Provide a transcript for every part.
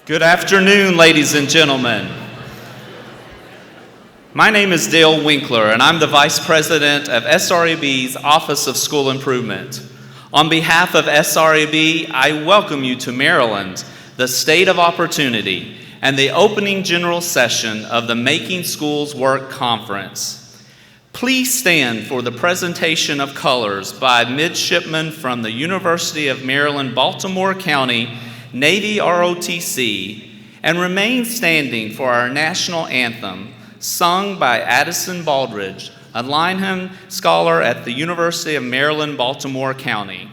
Good afternoon, ladies and gentlemen. My name is Dale Winkler, and I'm the Vice President of SREB's Office of School Improvement. On behalf of SREB, I welcome you to Maryland, the state of opportunity, and the opening general session of the Making Schools Work Conference. Please stand for the presentation of colors by midshipmen from the University of Maryland, Baltimore County, Navy ROTC, and remain standing for our national anthem, sung by Addison Baldridge, a Lineham Scholar at the University of Maryland, Baltimore County.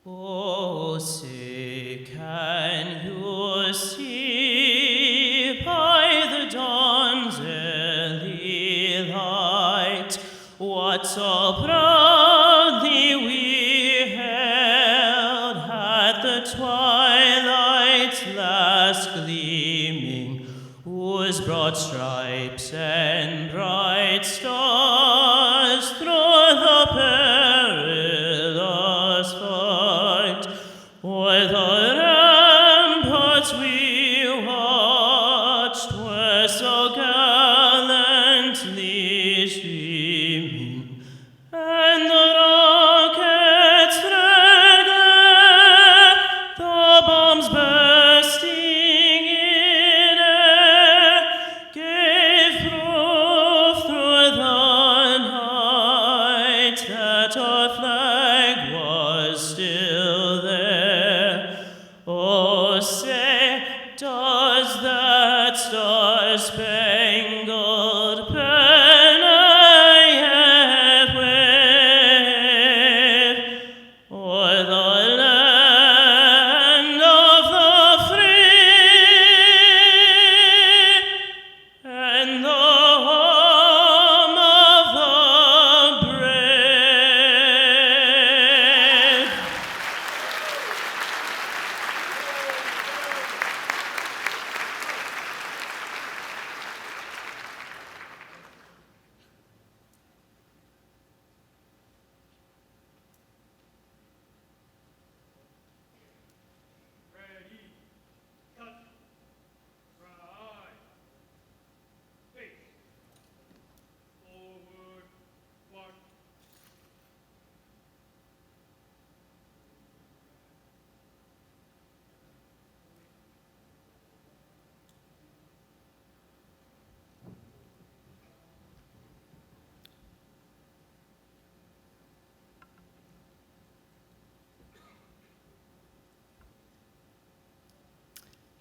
Oh, say, can you see by the dawn's early light what so proudly we hailed at the twilight's last gleaming, whose broad stripes and bright stars through the perilous fight o'er the ramparts we watched were so gallantly streaming, and the rockets red glare, the bombs bursting in air, gave proof through the night that our flag was still there. Oh, say, does that star-spangled banner yet wave o'er the land of the free and the home of the brave? Ready, cut, right, face, forward, march.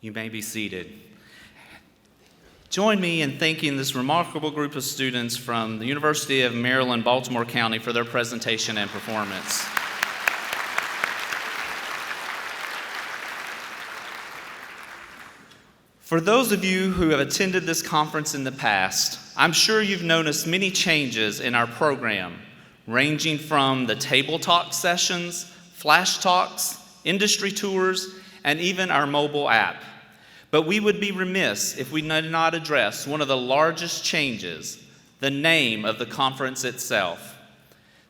You may be seated. Join me in thanking this remarkable group of students from the University of Maryland, Baltimore County for their presentation and performance. For those of you who have attended this conference in the past, I'm sure you've noticed many changes in our program, ranging from the table talk sessions, flash talks, industry tours, and even our mobile app. But we would be remiss if we did not address one of the largest changes, the name of the conference itself.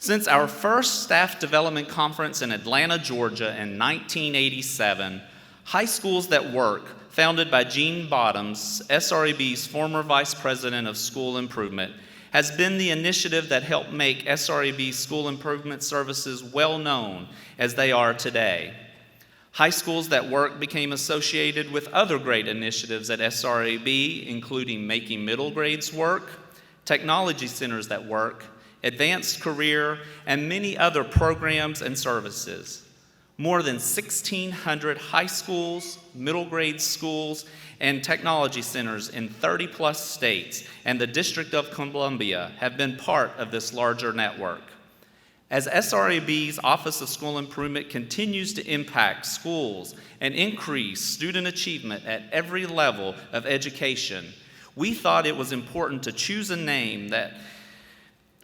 Since our first staff development conference in Atlanta, Georgia in 1987, High Schools That Work founded by Gene Bottoms, SREB's former Vice President of School Improvement, has been the initiative that helped make SREB's school improvement services well known as they are today. High Schools That Work became associated with other great initiatives at SREB, including Making Middle Grades Work, Technology Centers That Work, Advanced Career, and many other programs and services. More than 1,600 high schools, middle grade schools, and technology centers in 30-plus states and the District of Columbia have been part of this larger network. As SREB's Office of School Improvement continues to impact schools and increase student achievement at every level of education, we thought it was important to choose a name that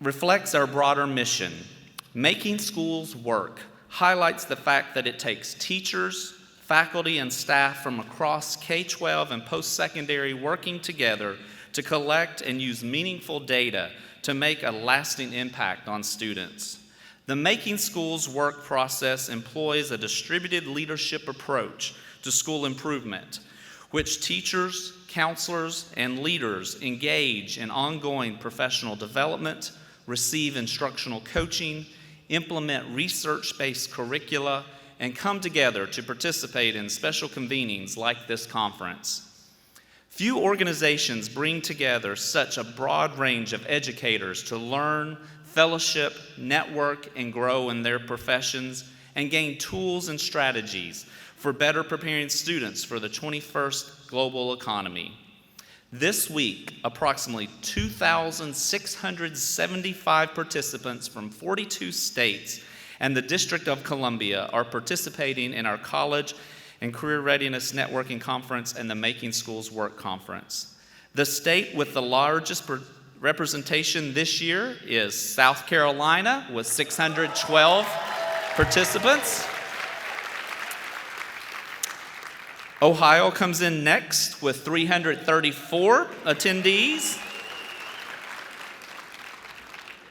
reflects our broader mission. Making Schools Work highlights the fact that it takes teachers, faculty, and staff from across K-12 and post-secondary working together to collect and use meaningful data to make a lasting impact on students. The Making Schools Work process employs a distributed leadership approach to school improvement, which teachers, counselors, and leaders engage in ongoing professional development, receive instructional coaching, implement research-based curricula, and come together to participate in special convenings like this conference. Few organizations bring together such a broad range of educators to learn, fellowship, network, and grow in their professions, and gain tools and strategies for better preparing students for the 21st global economy. This week, approximately 2,675 participants from 42 states and the District of Columbia are participating in our College and Career Readiness Networking Conference and the Making Schools Work Conference. The state with the largest representation this year is South Carolina with 612 participants. Ohio comes in next with 334 attendees.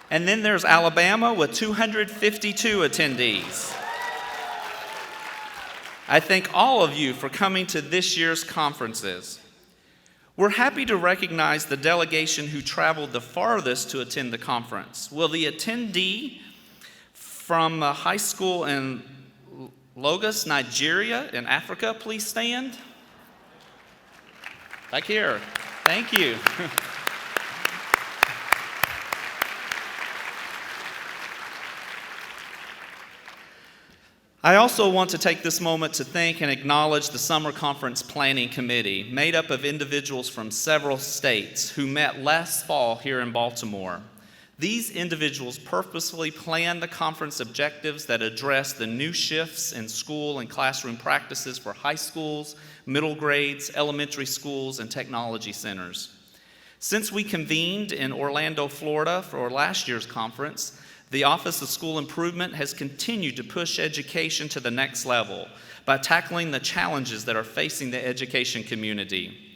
And then there's Alabama with 252 attendees. I thank all of you for coming to this year's conferences. We're happy to recognize the delegation who traveled the farthest to attend the conference. Will the attendee from a high school in Lagos, Nigeria, in Africa, please stand? Back here. Thank you. I also want to take this moment to thank and acknowledge the Summer Conference Planning Committee, made up of individuals from several states who met last fall here in Baltimore. These individuals purposefully planned the conference objectives that address the new shifts in school and classroom practices for high schools, middle grades, elementary schools, and technology centers. Since we convened in Orlando, Florida for last year's conference, the Office of School Improvement has continued to push education to the next level by tackling the challenges that are facing the education community.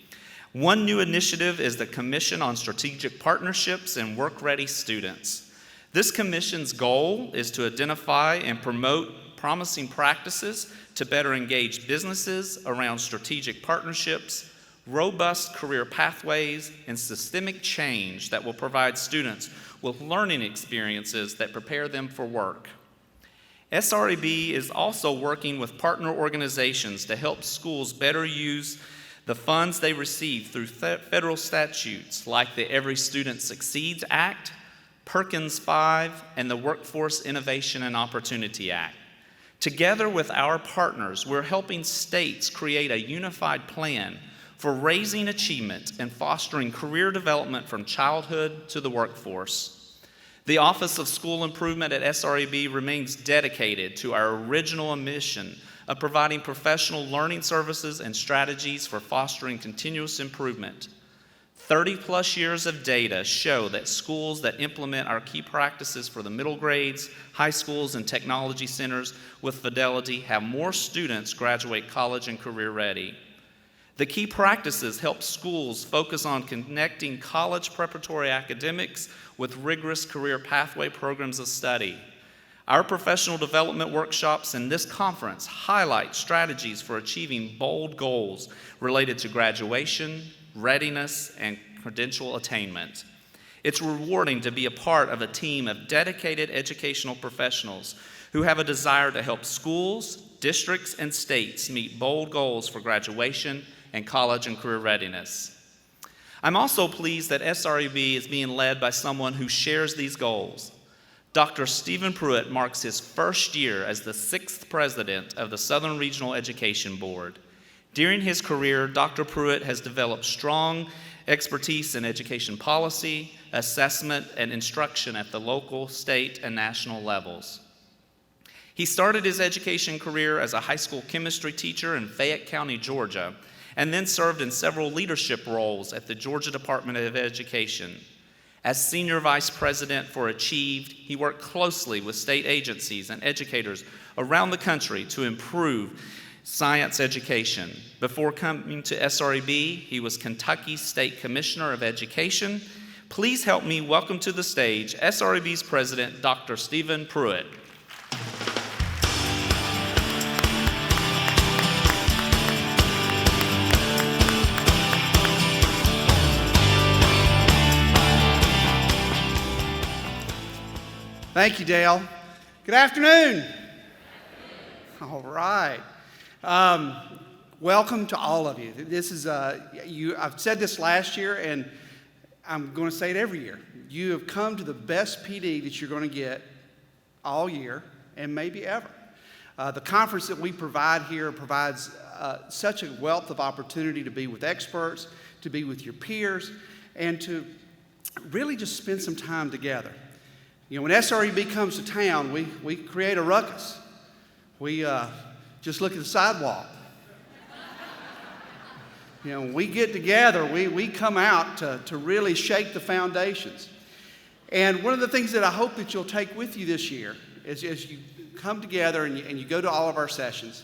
One new initiative is the Commission on Strategic Partnerships and Work-Ready Students. This commission's goal is to identify and promote promising practices to better engage businesses around strategic partnerships, robust career pathways, and systemic change that will provide students with learning experiences that prepare them for work. SREB is also working with partner organizations to help schools better use the funds they receive through federal statutes like the Every Student Succeeds Act, Perkins 5, and the Workforce Innovation and Opportunity Act. Together with our partners, we're helping states create a unified plan for raising achievement and fostering career development from childhood to the workforce. The Office of School Improvement at SREB remains dedicated to our original mission of providing professional learning services and strategies for fostering continuous improvement. 30-plus years of data show that schools that implement our key practices for the middle grades, high schools, and technology centers with fidelity have more students graduate college and career ready. The key practices help schools focus on connecting college preparatory academics with rigorous career pathway programs of study. Our professional development workshops and this conference highlight strategies for achieving bold goals related to graduation, readiness, and credential attainment. It's rewarding to be a part of a team of dedicated educational professionals who have a desire to help schools, districts, and states meet bold goals for graduation and college and career readiness. I'm also pleased that SREB is being led by someone who shares these goals. Dr. Stephen Pruitt marks his first year as the 6th president of the Southern Regional Education Board. During his career, Dr. Pruitt has developed strong expertise in education policy, assessment, and instruction at the local, state, and national levels. He started his education career as a high school chemistry teacher in Fayette County, Georgia, and then served in several leadership roles at the Georgia Department of Education. As Senior Vice President for Achieved, he worked closely with state agencies and educators around the country to improve science education. Before coming to SREB, he was Kentucky State Commissioner of Education. Please help me welcome to the stage SREB's President, Dr. Stephen Pruitt. Thank you, Dale. Good afternoon. All right. Welcome to all of you. This is I've said this last year, and I'm going to say it every year. You have come to the best PD that you're going to get all year, and maybe ever. The conference that we provide here provides such a wealth of opportunity to be with experts, to be with your peers, and to really just spend some time together. You know, when SREB comes to town, we create a ruckus. We just look at the sidewalk. You know, when we get together, we come out to really shake the foundations. And one of the things that I hope that you'll take with you this year as you come together and you go to all of our sessions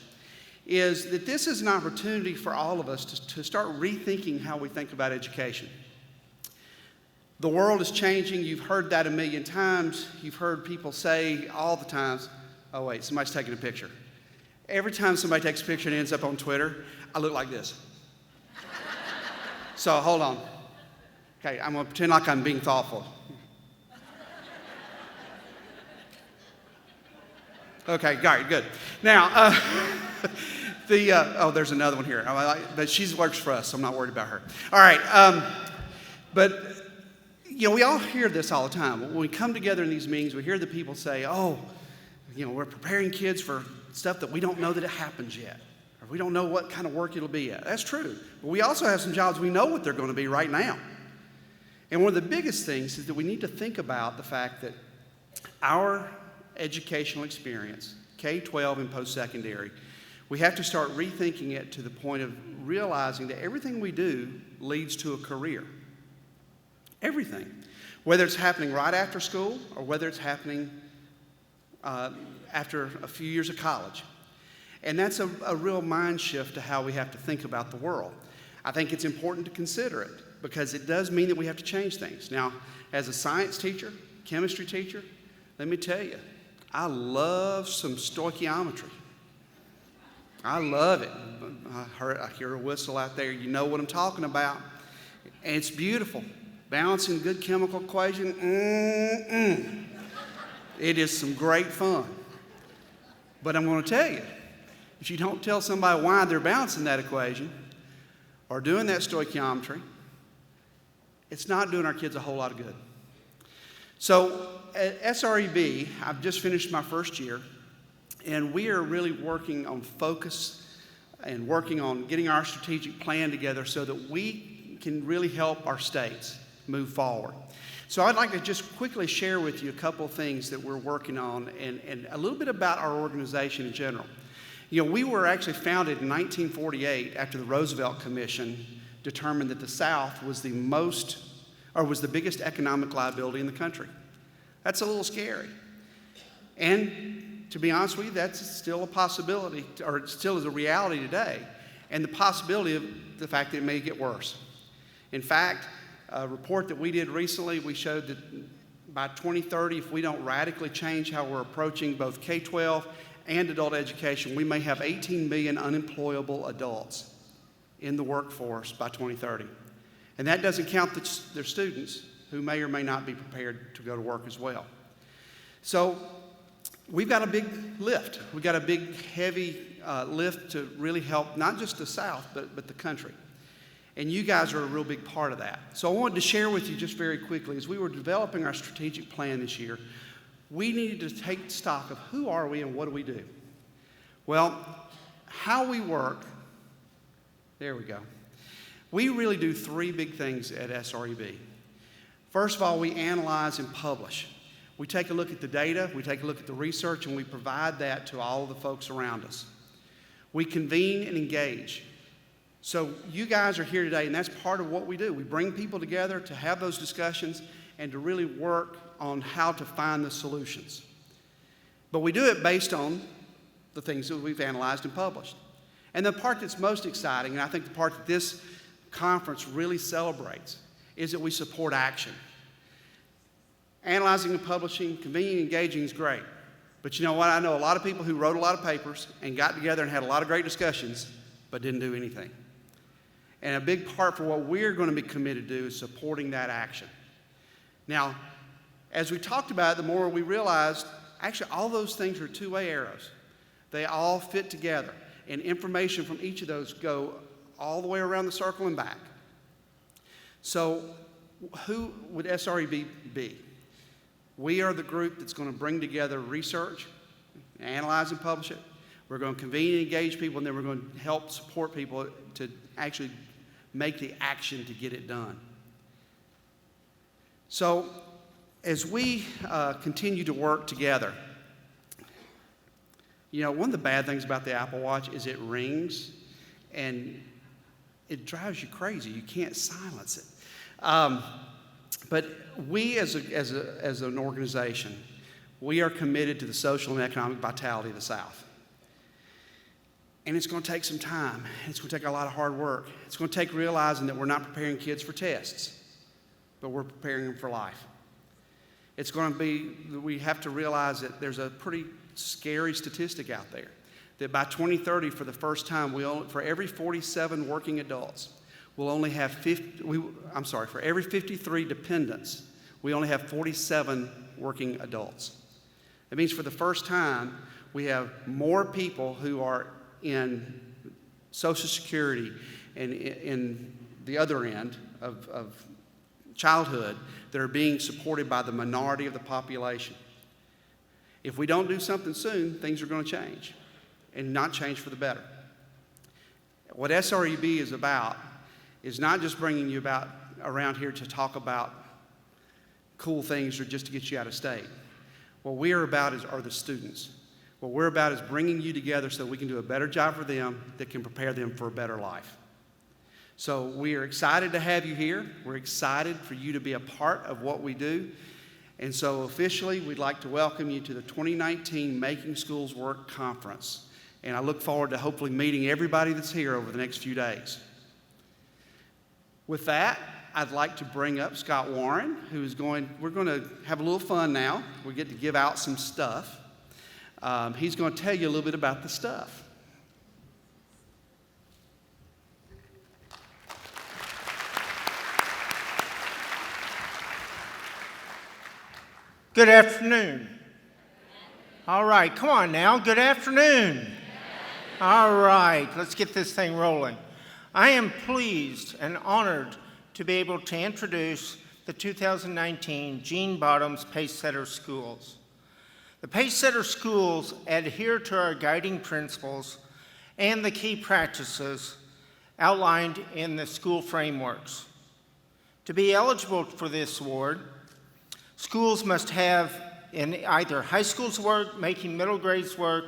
is that this is an opportunity for all of us to start rethinking how we think about education. The world is changing. You've heard that a million times. You've heard people say all the times, oh wait, somebody's taking a picture. Every time somebody takes a picture and ends up on Twitter, I look like this. So hold on. Okay, I'm going to pretend like I'm being thoughtful. Okay, got it, good. Now, there's another one here. But she works for us, so I'm not worried about her. All right, but you know, we all hear this all the time. When we come together in these meetings, we hear the people say, oh, you know, we're preparing kids for stuff that we don't know that it happens yet, or we don't know what kind of work it'll be yet. That's true. But we also have some jobs we know what they're going to be right now. And one of the biggest things is that we need to think about the fact that our educational experience, K-12 and post-secondary, we have to start rethinking it to the point of realizing that everything we do leads to a career. Everything. Whether it's happening right after school or whether it's happening after a few years of college. And that's a real mind shift to how we have to think about the world. I think it's important to consider it because it does mean that we have to change things. Now, as a science teacher, chemistry teacher, let me tell you, I love some stoichiometry. I love it. I hear a whistle out there. You know what I'm talking about. And it's beautiful. Balancing good chemical equation, it is some great fun. But I'm going to tell you, if you don't tell somebody why they're balancing that equation or doing that stoichiometry, it's not doing our kids a whole lot of good. So at SREB, I've just finished my first year, and we are really working on focus and working on getting our strategic plan together so that we can really help our states move forward. So I'd like to just quickly share with you a couple of things that we're working on and a little bit about our organization in general. You know, we were actually founded in 1948 after the Roosevelt Commission determined that the South was the biggest economic liability in the country. That's a little scary. And to be honest with you, that's still a possibility, or it still is a reality today, and the possibility of the fact that it may get worse. In fact, a report that we did recently, we showed that by 2030, if we don't radically change how we're approaching both K-12 and adult education, we may have 18 million unemployable adults in the workforce by 2030. And that doesn't count their students who may or may not be prepared to go to work as well. So we've got a big lift. We've got a big, heavy lift to really help not just the South, but the country. And you guys are a real big part of that. So I wanted to share with you just very quickly, as we were developing our strategic plan this year, we needed to take stock of who are we and what do we do. Well, how we work, there we go. We really do three big things at SREB. First of all, we analyze and publish. We take a look at the data, we take a look at the research, and we provide that to all of the folks around us. We convene and engage. So you guys are here today, and that's part of what we do. We bring people together to have those discussions and to really work on how to find the solutions. But we do it based on the things that we've analyzed and published. And the part that's most exciting, and I think the part that this conference really celebrates, is that we support action. Analyzing and publishing, convening and engaging is great. But you know what? I know a lot of people who wrote a lot of papers and got together and had a lot of great discussions, but didn't do anything. And a big part for what we're going to be committed to is supporting that action. Now, as we talked about it, the more we realized, actually, all those things are two-way arrows. They all fit together, and information from each of those go all the way around the circle and back. So who would SREB be? We are the group that's going to bring together research, analyze and publish it. We're going to convene and engage people, and then we're going to help support people to actually make the action to get it done. So as we continue to work together, you know, one of the bad things about the Apple Watch is it rings and it drives you crazy. You can't silence it. But we as an organization, we are committed to the social and economic vitality of the South. And it's going to take some time. It's going to take a lot of hard work. It's going to take realizing that we're not preparing kids for tests, but we're preparing them for life. It's going to be, we have to realize that there's a pretty scary statistic out there, that by 2030, for the first time, for every 47 working adults, we'll only have for every 53 dependents, we only have 47 working adults. That means for the first time, we have more people who are in Social Security and in the other end of childhood that are being supported by the minority of the population. If we don't do something soon, things are going to change, and not change for the better. What SREB is about is not just bringing you around here to talk about cool things or just to get you out of state. What we are about are the students. What we're about is bringing you together so that we can do a better job for them that can prepare them for a better life. So we are excited to have you here. We're excited for you to be a part of what we do. And so officially, we'd like to welcome you to the 2019 Making Schools Work Conference. And I look forward to hopefully meeting everybody that's here over the next few days. With that, I'd like to bring up Scott Warren, we're going to have a little fun now. We get to give out some stuff. He's going to tell you a little bit about the stuff. Good afternoon. All right, come on now. Good afternoon. All right, let's get this thing rolling. I am pleased and honored to be able to introduce the 2019 Gene Bottoms Pacesetter Schools. The Pacesetter Schools adhere to our guiding principles and the key practices outlined in the school frameworks. To be eligible for this award, schools must have in either high schools work, making middle grades work,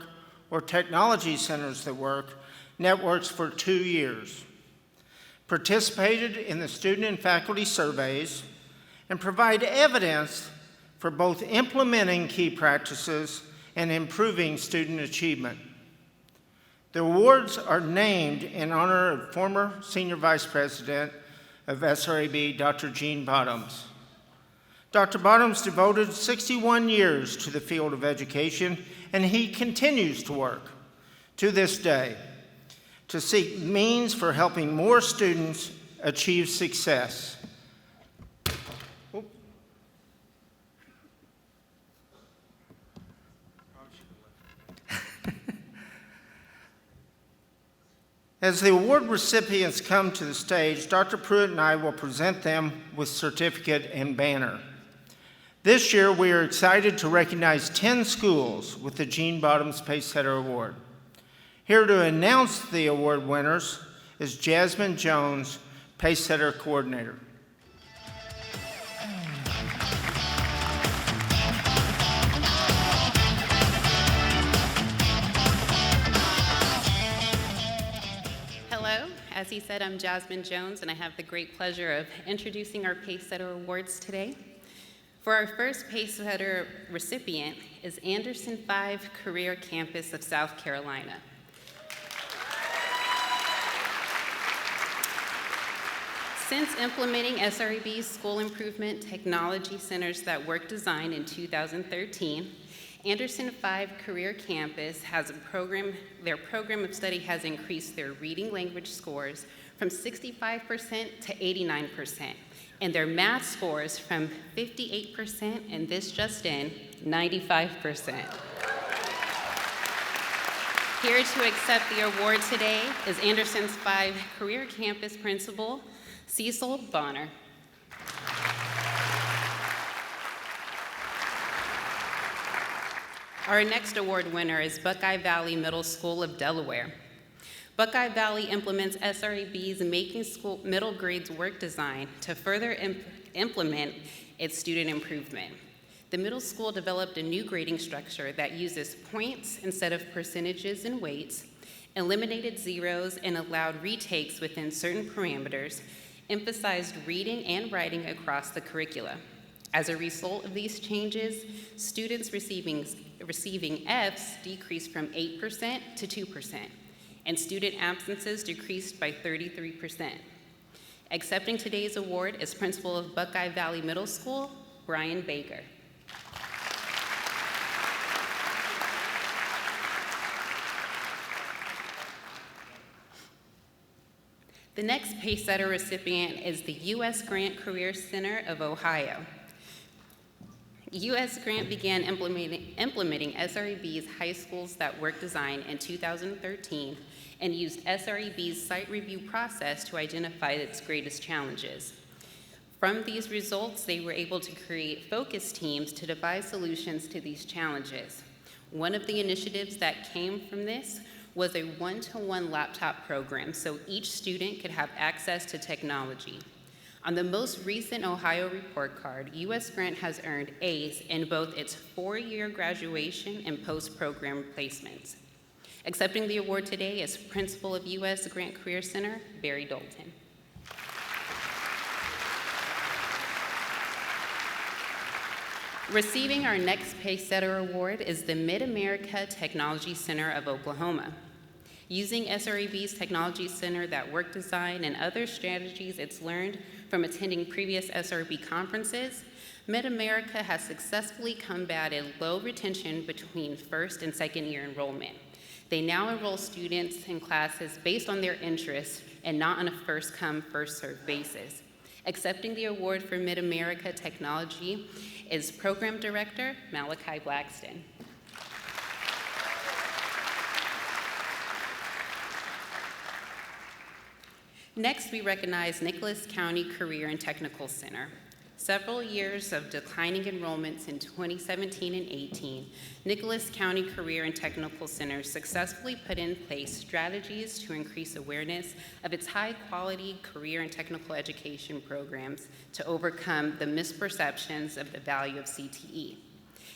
or technology centers that work, networks for 2 years, participated in the student and faculty surveys, and provide evidence for both implementing key practices and improving student achievement. The awards are named in honor of former Senior Vice President of SREB, Dr. Gene Bottoms. Dr. Bottoms devoted 61 years to the field of education, and he continues to work to this day to seek means for helping more students achieve success. As the award recipients come to the stage, Dr. Pruitt and I will present them with certificate and banner. This year, we are excited to recognize 10 schools with the Gene Bottoms Pacesetter Award. Here to announce the award winners is Jasmine Jones, Pacesetter Coordinator. As he said, I'm Jasmine Jones, and I have the great pleasure of introducing our Pacesetter Awards today. For our first Pacesetter recipient is Anderson 5 Career Campus of South Carolina. Since implementing SREB's School Improvement Technology Centers that Work Design in 2013, Anderson 5 Career Campus has their program of study has increased their reading language scores from 65% to 89%, and their math scores from 58%, and this just in, 95%. Here to accept the award today is Anderson's 5 Career Campus Principal, Cecil Bonner. Our next award winner is Buckeye Valley Middle School of Delaware. Buckeye Valley implements SREB's Making School Middle Grades Work Design to further implement its student improvement. The middle school developed a new grading structure that uses points instead of percentages and weights, eliminated zeros, and allowed retakes within certain parameters, emphasized reading and writing across the curricula. As a result of these changes, students receiving Fs decreased from 8% to 2%, and student absences decreased by 33%. Accepting today's award is Principal of Buckeye Valley Middle School, Brian Baker. The next Pacesetter recipient is the U.S. Grant Career Center of Ohio. U.S. Grant began implementing SREB's High Schools That Work Design in 2013 and used SREB's site review process to identify its greatest challenges. From these results, they were able to create focus teams to devise solutions to these challenges. One of the initiatives that came from this was a one-to-one laptop program so each student could have access to technology. On the most recent Ohio report card, U.S. Grant has earned A's in both its 4-year graduation and post-program placements. Accepting the award today is Principal of U.S. Grant Career Center, Barry Dalton. Receiving our next Pacesetter Award is the Mid-America Technology Center of Oklahoma. Using SREB's Technology Center That Work Design and other strategies it's learned from attending previous SREB conferences, Mid-America has successfully combated low retention between first and second year enrollment. They now enroll students in classes based on their interests and not on a first-come, first-served basis. Accepting the award for Mid-America Technology is Program Director Malachi Blackston. Next, we recognize Nicholas County Career and Technical Center. Several years of declining enrollments in 2017 and 18, Nicholas County Career and Technical Center successfully put in place strategies to increase awareness of its high-quality career and technical education programs to overcome the misperceptions of the value of CTE.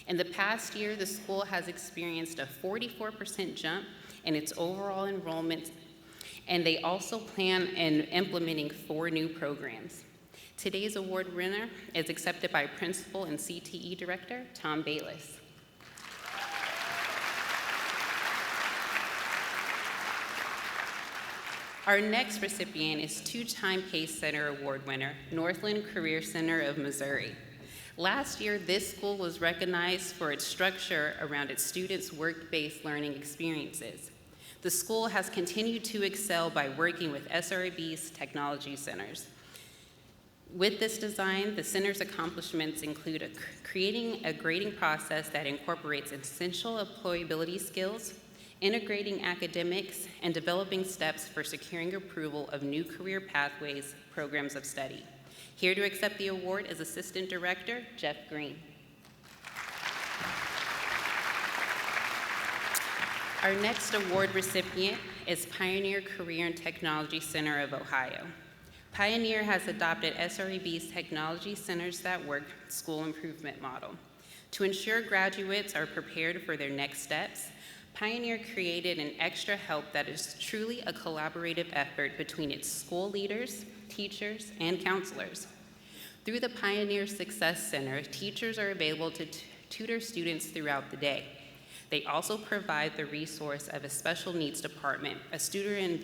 In the past year, the school has experienced a 44% jump in its overall enrollment, and they also plan on implementing 4 new programs. Today's award winner is accepted by Principal and CTE Director Tom Bayless. Our next recipient is 2-time Pacesetter Award winner, Northland Career Center of Missouri. Last year, this school was recognized for its structure around its students' work-based learning experiences. The school has continued to excel by working with SREB's technology centers. With this design, the center's accomplishments include creating a grading process that incorporates essential employability skills, integrating academics, and developing steps for securing approval of new career pathways, programs of study. Here to accept the award is Assistant Director Jeff Green. Our next award recipient is Pioneer Career and Technology Center of Ohio. Pioneer has adopted SREB's Technology Centers That Work school improvement model. To ensure graduates are prepared for their next steps, Pioneer created an extra help that is truly a collaborative effort between its school leaders, teachers, and counselors. Through the Pioneer Success Center, teachers are available to tutor students throughout the day. They also provide the resource of a special needs department, a student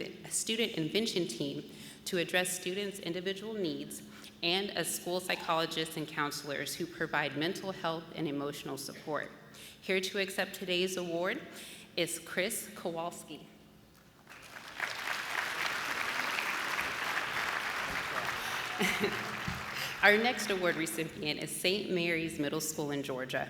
intervention team to address students' individual needs, and a school psychologist and counselors who provide mental health and emotional support. Here to accept today's award is Chris Kowalski. Our next award recipient is St. Mary's Middle School in Georgia.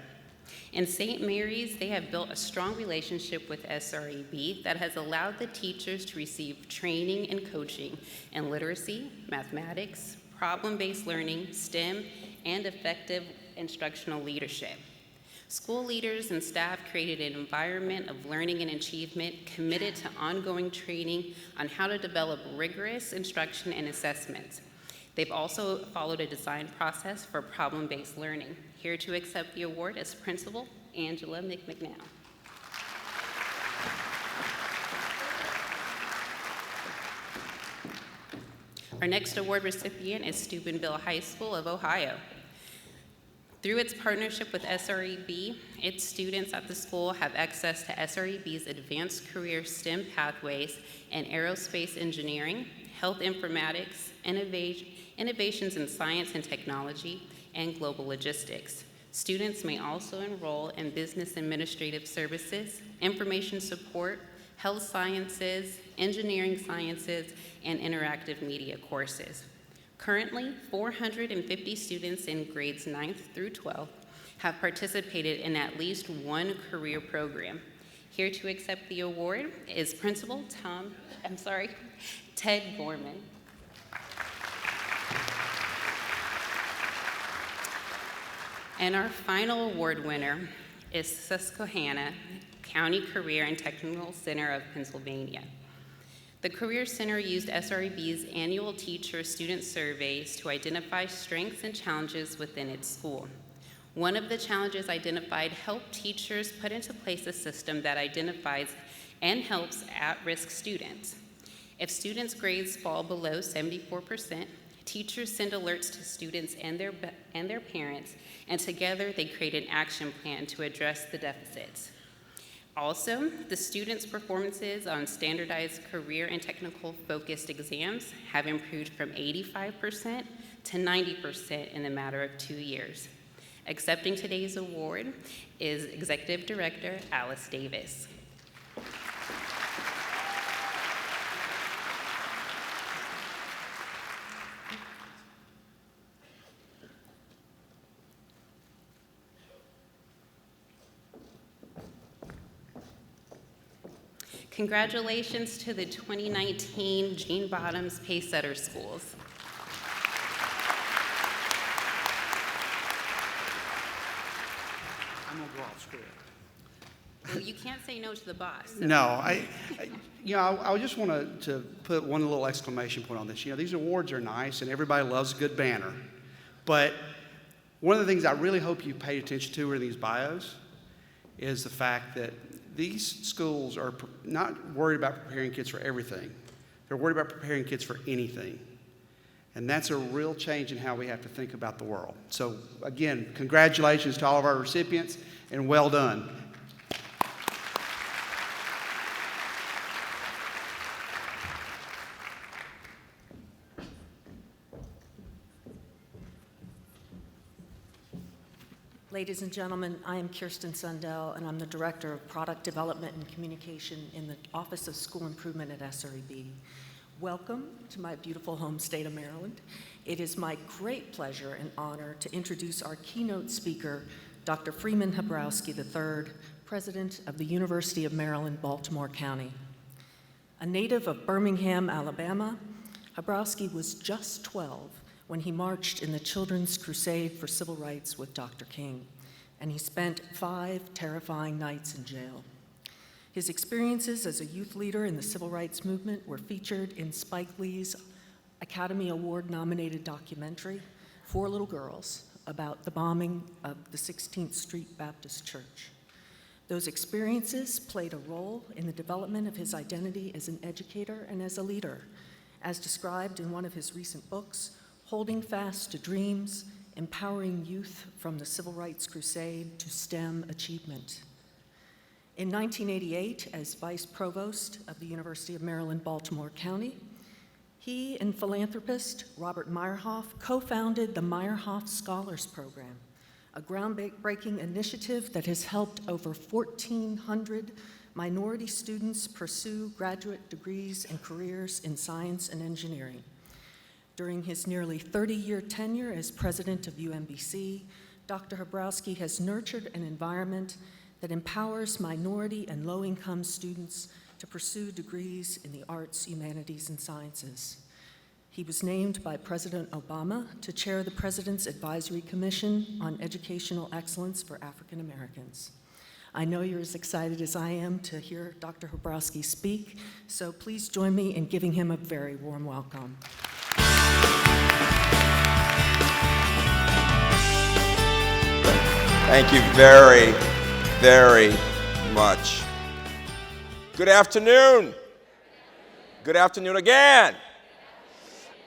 In St. Mary's, they have built a strong relationship with SREB that has allowed the teachers to receive training and coaching in literacy, mathematics, problem-based learning, STEM, and effective instructional leadership. School leaders and staff created an environment of learning and achievement committed to ongoing training on how to develop rigorous instruction and assessments. They've also followed a design process for problem-based learning. Here to accept the award is Principal Angela McNow. Our next award recipient is Steubenville High School of Ohio. Through its partnership with SREB, its students at the school have access to SREB's advanced career STEM pathways in aerospace engineering, health informatics, innovations in science and technology, and global logistics. Students may also enroll in business administrative services, information support, health sciences, engineering sciences, and interactive media courses. Currently, 450 students in grades 9th through 12th have participated in at least one career program. Here to accept the award is Principal Ted Gorman. And our final award winner is Susquehanna County Career and Technical Center of Pennsylvania. The Career Center used SREB's annual teacher-student surveys to identify strengths and challenges within its school. One of the challenges identified helped teachers put into place a system that identifies and helps at-risk students. If students' grades fall below 74%, teachers send alerts to students and their parents, and together they create an action plan to address the deficits. Also, the students' performances on standardized career and technical focused exams have improved from 85% to 90% in a matter of 2 years. Accepting today's award is Executive Director Alice Davis. Congratulations to the 2019 Gene Bottoms Pacesetter Schools. I'm gonna go off script. Well, you can't say no to the boss. So. No, I just want to put one little exclamation point on this. You know, these awards are nice, and everybody loves a good banner. But one of the things I really hope you paid attention to in these bios is the fact that these schools are not worried about preparing kids for everything. They're worried about preparing kids for anything. And that's a real change in how we have to think about the world. So again, congratulations to all of our recipients, and well done. Ladies and gentlemen, I am Kirsten Sundell, and I'm the Director of Product Development and Communication in the Office of School Improvement at SREB. Welcome to my beautiful home state of Maryland. It is my great pleasure and honor to introduce our keynote speaker, Dr. Freeman Hrabowski III, President of the University of Maryland, Baltimore County. A native of Birmingham, Alabama, Hrabowski was just 12 when he marched in the Children's Crusade for Civil Rights with Dr. King, and he spent 5 terrifying nights in jail. His experiences as a youth leader in the civil rights movement were featured in Spike Lee's Academy Award-nominated documentary, 4 Little Girls, about the bombing of the 16th Street Baptist Church. Those experiences played a role in the development of his identity as an educator and as a leader, as described in one of his recent books, Holding Fast to Dreams, Empowering Youth from the Civil Rights Crusade to STEM Achievement. In 1988, as Vice Provost of the University of Maryland, Baltimore County, he and philanthropist Robert Meyerhoff co-founded the Meyerhoff Scholars Program, a groundbreaking initiative that has helped over 1,400 minority students pursue graduate degrees and careers in science and engineering. During his nearly 30-year tenure as president of UMBC, Dr. Hrabowski has nurtured an environment that empowers minority and low-income students to pursue degrees in the arts, humanities, and sciences. He was named by President Obama to chair the President's Advisory Commission on Educational Excellence for African Americans. I know you're as excited as I am to hear Dr. Hrabowski speak, so please join me in giving him a very warm welcome. Thank you very, very much. Good afternoon. Good afternoon again.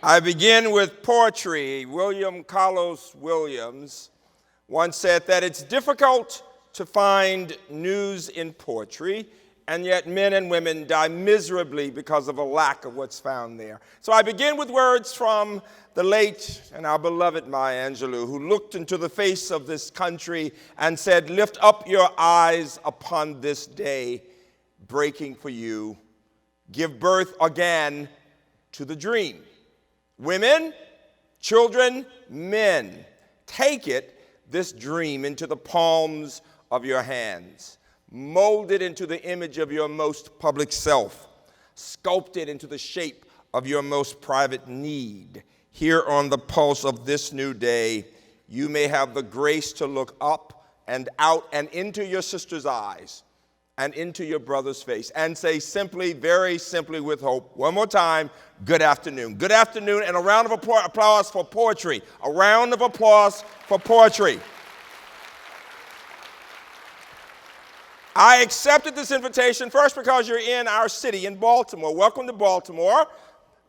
I begin with poetry. William Carlos Williams once said that it's difficult to find news in poetry, and yet men and women die miserably because of a lack of what's found there. So I begin with words from the late and our beloved Maya Angelou, who looked into the face of this country and said, "Lift up your eyes upon this day, breaking for you. Give birth again to the dream. Women, children, men, take it, this dream, into the palms of your hands. Mold it into the image of your most public self. Sculpt it into the shape of your most private need. Here on the pulse of this new day, you may have the grace to look up and out and into your sister's eyes and into your brother's face and say simply, very simply with hope, one more time, good afternoon. Good afternoon, and a round of applause for poetry. A round of applause for poetry. I accepted this invitation first because you're in our city in Baltimore. Welcome to Baltimore.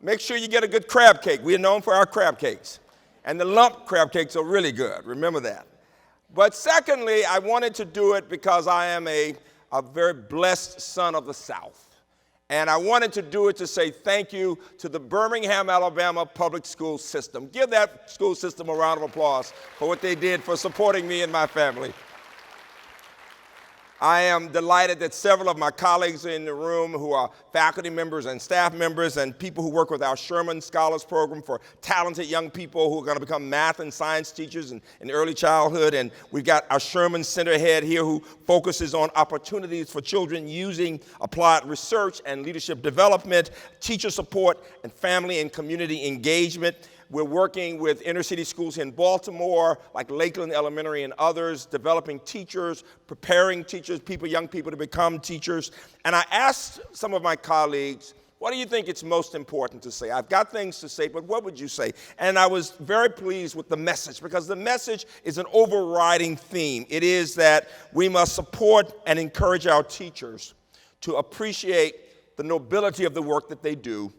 Make sure you get a good crab cake. We are known for our crab cakes. And the lump crab cakes are really good. Remember that. But secondly, I wanted to do it because I am a very blessed son of the South. And I wanted to do it to say thank you to the Birmingham, Alabama public school system. Give that school system a round of applause for what they did for supporting me and my family. I am delighted that several of my colleagues in the room who are faculty members and staff members and people who work with our Sherman Scholars program for talented young people who are going to become math and science teachers in early childhood. And we've got our Sherman Center head here who focuses on opportunities for children using applied research and leadership development, teacher support, and family and community engagement. We're working with inner city schools in Baltimore, like Lakeland Elementary and others, developing teachers, preparing teachers, young people to become teachers. And I asked some of my colleagues, what do you think it's most important to say? I've got things to say, but what would you say? And I was very pleased with the message, because the message is an overriding theme. It is that we must support and encourage our teachers to appreciate the nobility of the work that they do,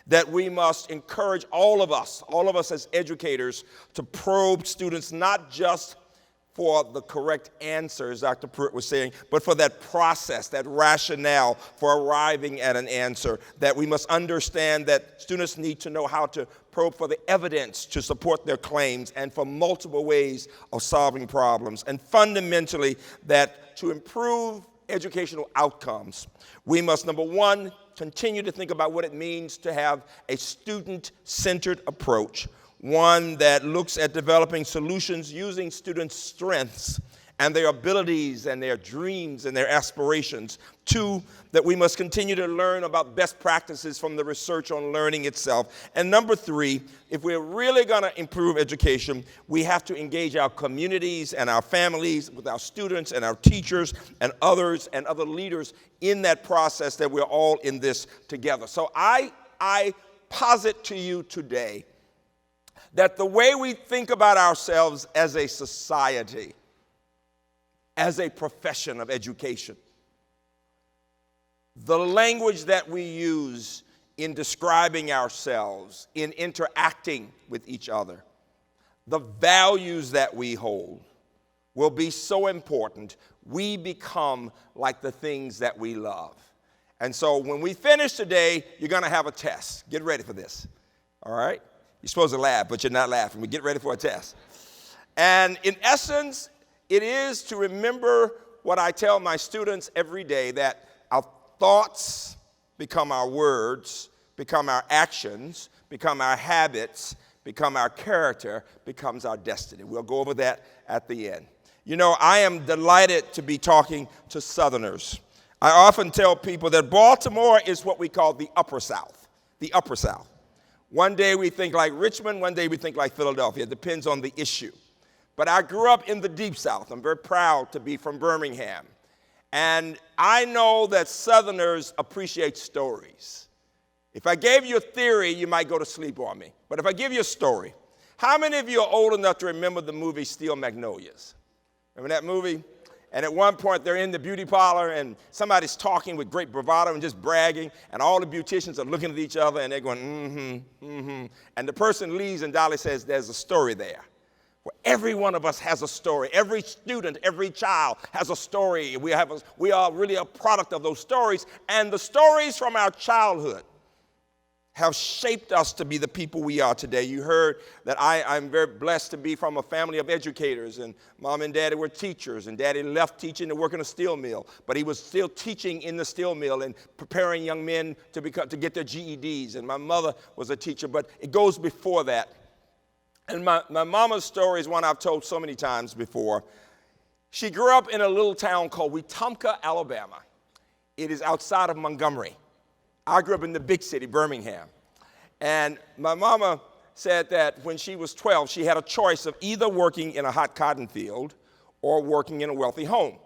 that we must encourage all of us as educators to probe students not just for the correct answer, as Dr. Pruitt was saying, but for that process, that rationale for arriving at an answer, that we must understand that students need to know how to probe for the evidence to support their claims and for multiple ways of solving problems. And fundamentally, that to improve educational outcomes, we must, number one, continue to think about what it means to have a student-centered approach, one that looks at developing solutions using students' strengths and their abilities and their dreams and their aspirations. Two, that we must continue to learn about best practices from the research on learning itself. And number three, if we're really going to improve education, we have to engage our communities and our families with our students and our teachers and others and other leaders in that process, that we're all in this together. So I posit to you today that the way we think about ourselves as a society, as a profession of education, the language that we use in describing ourselves, in interacting with each other, the values that we hold will be so important. We become like the things that we love. And so when we finish today, you're going to have a test. Get ready for this, all right? You're supposed to laugh, but you're not laughing. We get ready for a test. And in essence, it is to remember what I tell my students every day, that our thoughts become our words, become our actions, become our habits, become our character, becomes our destiny. We'll go over that at the end. You know, I am delighted to be talking to Southerners. I often tell people that Baltimore is what we call the Upper South, the Upper South. One day we think like Richmond, one day we think like Philadelphia. It depends on the issue. But I grew up in the Deep South. I'm very proud to be from Birmingham. And I know that Southerners appreciate stories. If I gave you a theory, you might go to sleep on me. But if I give you a story, how many of you are old enough to remember the movie Steel Magnolias? Remember that movie? And at one point, they're in the beauty parlor, and somebody's talking with great bravado and just bragging, and all the beauticians are looking at each other, and they're going, And the person leaves, and Dolly says, there's a story there. Well, every one of us has a story. Every student, every child has a story. We are really a product of those stories, and the stories from our childhood have shaped us to be the people we are today. You heard that I'm very blessed to be from a family of educators, and mom and daddy were teachers, and daddy left teaching to work in a steel mill, but he was still teaching in the steel mill and preparing young men to get their GEDs, and my mother was a teacher, but it goes before that. And my mama's story is one I've told so many times before. She grew up in a little town called Wetumpka, Alabama. It is outside of Montgomery. I grew up in the big city, Birmingham. And my mama said that when she was 12, she had a choice of either working in a hot cotton field or working in a wealthy home.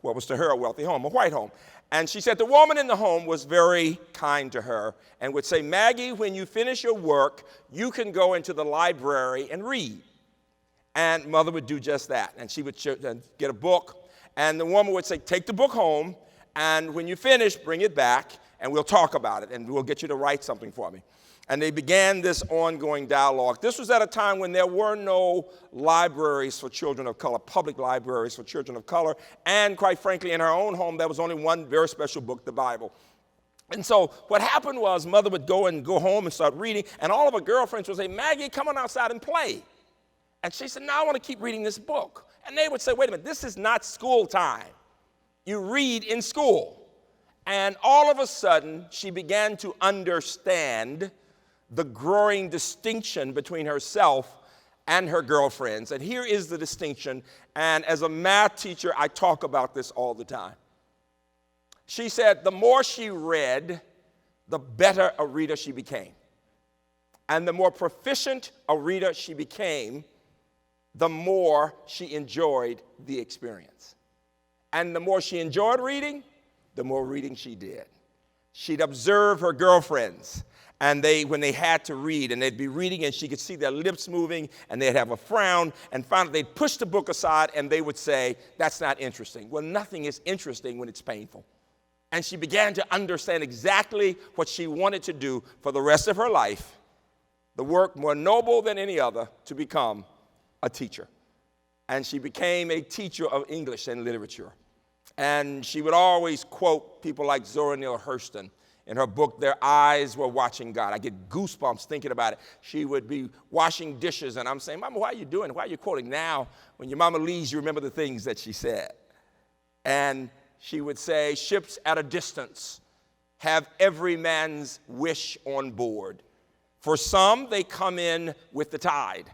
What was to her a wealthy home? A white home. And she said the woman in the home was very kind to her and would say, Maggie, when you finish your work, you can go into the library and read. And mother would do just that. And she would get a book, and the woman would say, take the book home, and when you finish, bring it back, and we'll talk about it, and we'll get you to write something for me. And they began this ongoing dialogue. This was at a time when there were no libraries for children of color, public libraries for children of color, and quite frankly, in her own home, there was only one very special book, the Bible. And so what happened was mother would go home and start reading, and all of her girlfriends would say, Maggie, come on outside and play. And she said, no, I want to keep reading this book. And they would say, wait a minute, this is not school time. You read in school. And all of a sudden, she began to understand the growing distinction between herself and her girlfriends. And here is the distinction. And as a math teacher, I talk about this all the time. She said the more she read, the better a reader she became. And the more proficient a reader she became, the more she enjoyed the experience. And the more she enjoyed reading, the more reading she did. She'd observe her girlfriends, and when they had to read, and they'd be reading, and she could see their lips moving, and they'd have a frown, and finally they'd push the book aside, and they would say, that's not interesting. Well, nothing is interesting when it's painful. And she began to understand exactly what she wanted to do for the rest of her life, the work more noble than any other, to become a teacher. and she became a teacher of English and literature. And she would always quote people like Zora Neale Hurston in her book, Their Eyes Were Watching God. I get goosebumps thinking about it. She would be washing dishes, and I'm saying, Mama, why are you doing it? Why are you quoting? Now, when your mama leaves, you remember the things that she said. And she would say, ships at a distance have every man's wish on board. For some, they come in with the tide.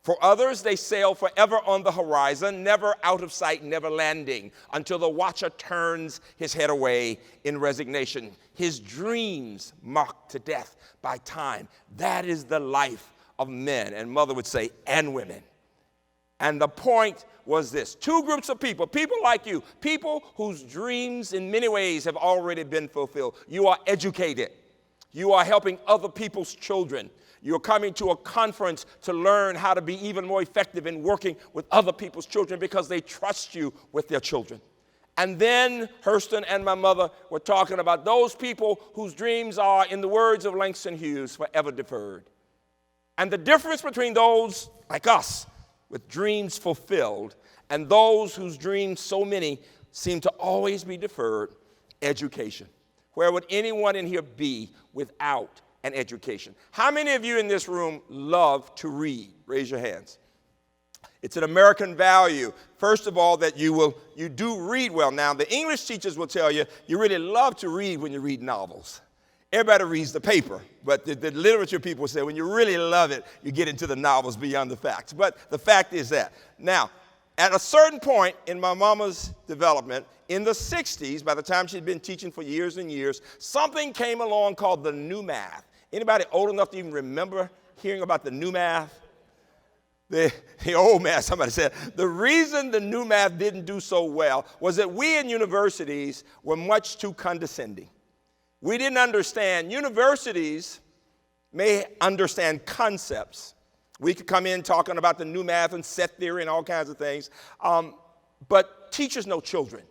For others, they sail forever on the horizon, never out of sight, never landing, until the watcher turns his head away in resignation. His dreams mocked to death by time. That is the life of men. And Mother would say, and women. And the point was this: two groups of people like you, people whose dreams in many ways have already been fulfilled. You are educated. You are helping other people's children. You're coming to a conference to learn how to be even more effective in working with other people's children because they trust you with their children. And then Hurston and my mother were talking about those people whose dreams are, in the words of Langston Hughes, forever deferred. And the difference between those like us with dreams fulfilled and those whose dreams, so many, seem to always be deferred: education. Where would anyone in here be without an education? How many of you in this room love to read? Raise your hands. It's an American value, first of all, that you do read well. Now, the English teachers will tell you, you really love to read when you read novels. Everybody reads the paper, but the literature people say when you really love it, you get into the novels beyond the facts. But the fact is that. Now, at a certain point in my mama's development, in the 60s, by the time she'd been teaching for years and years, something came along called the new math. Anybody old enough to even remember hearing about the new math? The old math, somebody said. The reason the new math didn't do so well was that we in universities were much too condescending. We didn't understand. Universities may understand concepts. We could come in talking about the new math and set theory and all kinds of things. But teachers know children.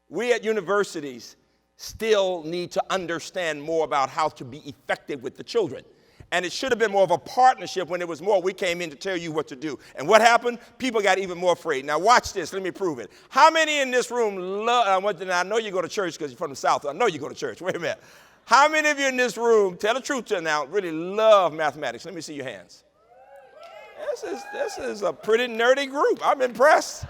We at universities still need to understand more about how to be effective with the children. And it should have been more of a partnership when it was more we came in to tell you what to do. And what happened? People got even more afraid. Now watch this. Let me prove it. How many in this room love, I know you go to church because you're from the South. I know you go to church. Wait a minute. How many of you in this room, tell the truth to now, really love mathematics? Let me see your hands. This is a pretty nerdy group. I'm impressed.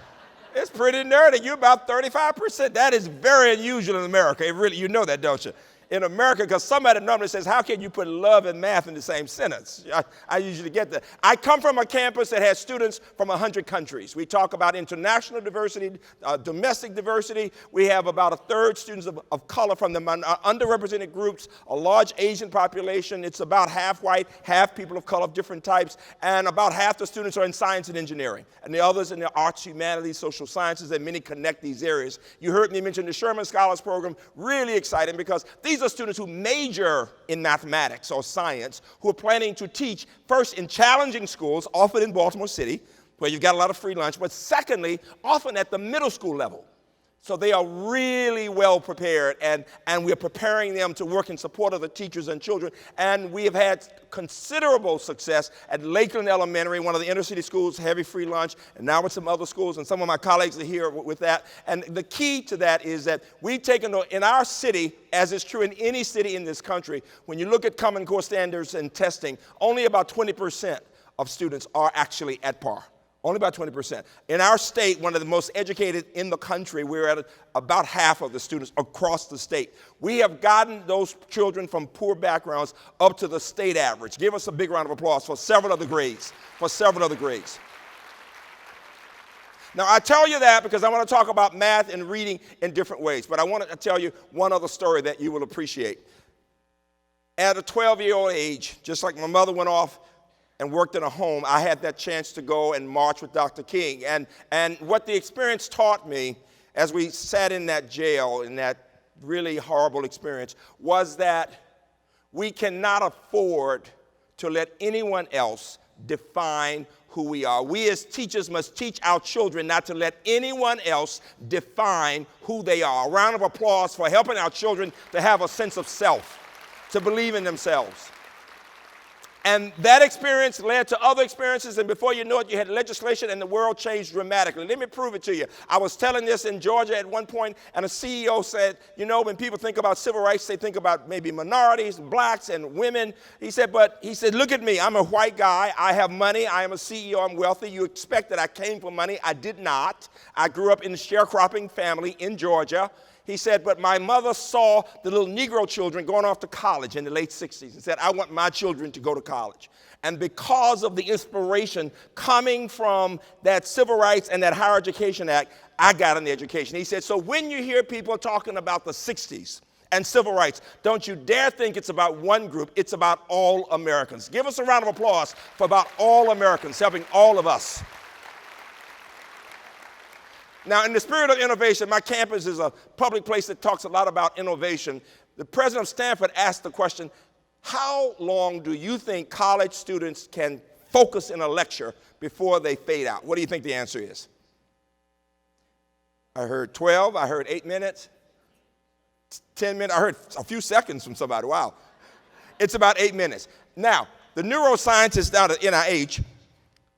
It's pretty nerdy. You're about 35%. That is very unusual in America. It really, you know that, don't you? In America, because somebody normally says, how can you put love and math in the same sentence? I usually get that. I come from a campus that has students from 100 countries. We talk about international diversity, domestic diversity. We have about a third students of color from the underrepresented groups, a large Asian population. It's about half white, half people of color of different types, and about half the students are in science and engineering, and the others in the arts, humanities, social sciences, and many connect these areas. You heard me mention the Sherman Scholars program, really exciting because these are students who major in mathematics or science who are planning to teach first in challenging schools, often in Baltimore City, where you've got a lot of free lunch, but secondly, often at the middle school level. So they are really well prepared, and we're preparing them to work in support of the teachers and children. And we have had considerable success at Lakeland Elementary, one of the inner city schools, heavy free lunch, and now with some other schools, and some of my colleagues are here with that. And the key to that is that we've taken, in our city, as is true in any city in this country, when you look at Common Core standards and testing, only about 20% of students are actually at par. Only about 20%. In our state, one of the most educated in the country, we're at about half of the students across the state. We have gotten those children from poor backgrounds up to the state average. Give us a big round of applause for several of the grades. Now, I tell you that because I want to talk about math and reading in different ways, but I want to tell you one other story that you will appreciate. At a 12-year-old age, just like my mother went off and worked in a home, I had that chance to go and march with Dr. King. And what the experience taught me as we sat in that jail, in that really horrible experience, was that we cannot afford to let anyone else define who we are. We as teachers must teach our children not to let anyone else define who they are. A round of applause for helping our children to have a sense of self, to believe in themselves. And that experience led to other experiences, and before you know it, you had legislation, and the world changed dramatically. Let me prove it to you. I was telling this in Georgia at one point, and a CEO said, you know, when people think about civil rights, they think about maybe minorities, blacks, and women. He said, look at me. I'm a white guy. I have money. I am a CEO. I'm wealthy. You expect that I came from money. I did not. I grew up in a sharecropping family in Georgia. He said, but my mother saw the little Negro children going off to college in the late 60s and said, I want my children to go to college. And because of the inspiration coming from that Civil Rights and that Higher Education Act, I got an education. He said, so when you hear people talking about the 60s and civil rights, don't you dare think it's about one group. It's about all Americans. Give us a round of applause for about all Americans, helping all of us. Now, in the spirit of innovation, my campus is a public place that talks a lot about innovation. The president of Stanford asked the question, how long do you think college students can focus in a lecture before they fade out? What do you think the answer is? I heard 12, I heard 8 minutes, 10 minutes, I heard a few seconds from somebody, wow. It's about 8 minutes. Now, the neuroscientists down at NIH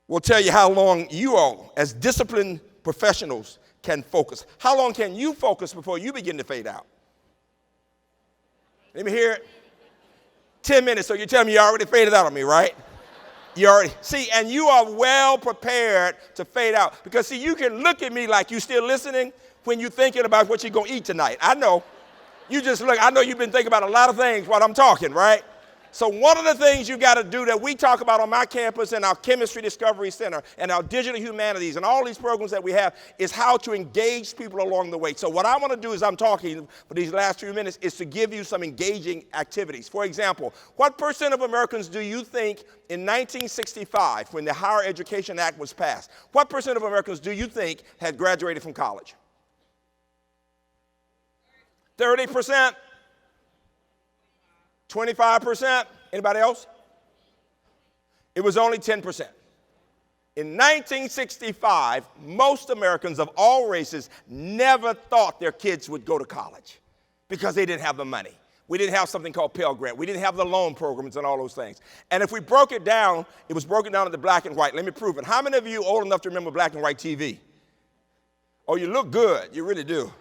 will tell you how long you all, as disciplined professionals, can focus. How long can you focus before you begin to fade out? Let me hear it. 10 minutes, so you're telling me you already faded out on me, right? You already, see, and you are well prepared to fade out. Because, see, you can look at me like you're still listening when you're thinking about what you're going to eat tonight. I know. You just look, I know you've been thinking about a lot of things while I'm talking, right? So one of the things you got to do that we talk about on my campus and our Chemistry Discovery Center and our Digital Humanities and all these programs that we have is how to engage people along the way. So what I want to do as I'm talking for these last few minutes is to give you some engaging activities. For example, what percent of Americans do you think in 1965, when the Higher Education Act was passed, what percent of Americans do you think had graduated from college? 30%? 25%? Anybody else? It was only 10%. In 1965, most Americans of all races never thought their kids would go to college because they didn't have the money. We didn't have something called Pell Grant. We didn't have the loan programs and all those things. And if we broke it down, it was broken down into black and white. Let me prove it. How many of you old enough to remember black and white TV? Oh, you look good. You really do.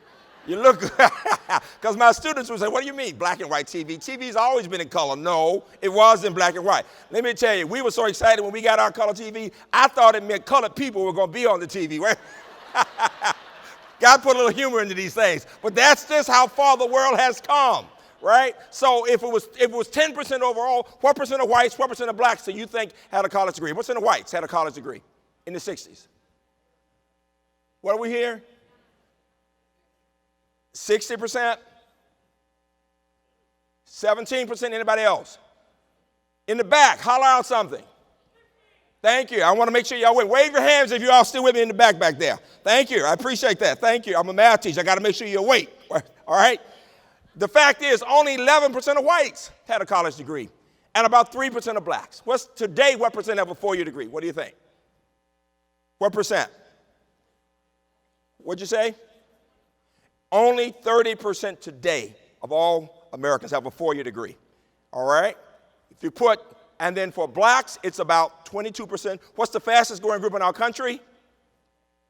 You look good. Because my students would say, what do you mean, black and white TV? TV's always been in color. No, it was in black and white. Let me tell you, we were so excited when we got our color TV, I thought it meant colored people were going to be on the TV. Right? God put a little humor into these things. But that's just how far the world has come, right? So if it was 10% overall, what percent of whites, what percent of blacks do you think had a college degree? What percent of whites had a college degree in the 60s? What are we here? 60%? 17%? Anybody else? In the back, holler out something. Thank you. I want to make sure y'all wave your hands if you're all still with me in the back there. Thank you. I appreciate that. Thank you. I'm a math teacher. I got to make sure you're awake. All right? The fact is, only 11% of whites had a college degree, and about 3% of blacks. Today, what percent have a four-year degree? What do you think? What percent? What'd you say? Only 30% today of all Americans have a four-year degree, all right? If you put, and then for blacks, it's about 22%. What's the fastest growing group in our country?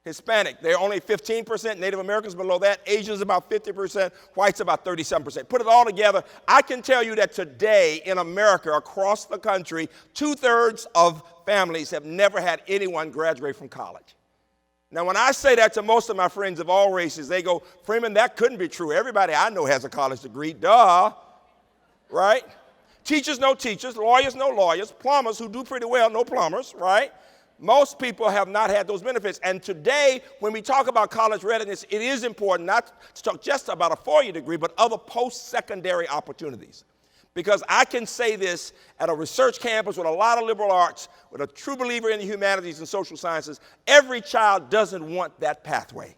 Hispanic. They're only 15%. Native Americans below that. Asians about 50%. Whites about 37%. Put it all together, I can tell you that today in America, across the country, 2/3 of families have never had anyone graduate from college. Now, when I say that to most of my friends of all races, they go, Freeman, that couldn't be true. Everybody I know has a college degree. Duh. Right? Teachers know teachers. Lawyers know lawyers. Plumbers who do pretty well know plumbers. Right? Most people have not had those benefits. And today, when we talk about college readiness, it is important not to talk just about a four-year degree, but other post-secondary opportunities. Because I can say this at a research campus with a lot of liberal arts, with a true believer in the humanities and social sciences, every child doesn't want that pathway.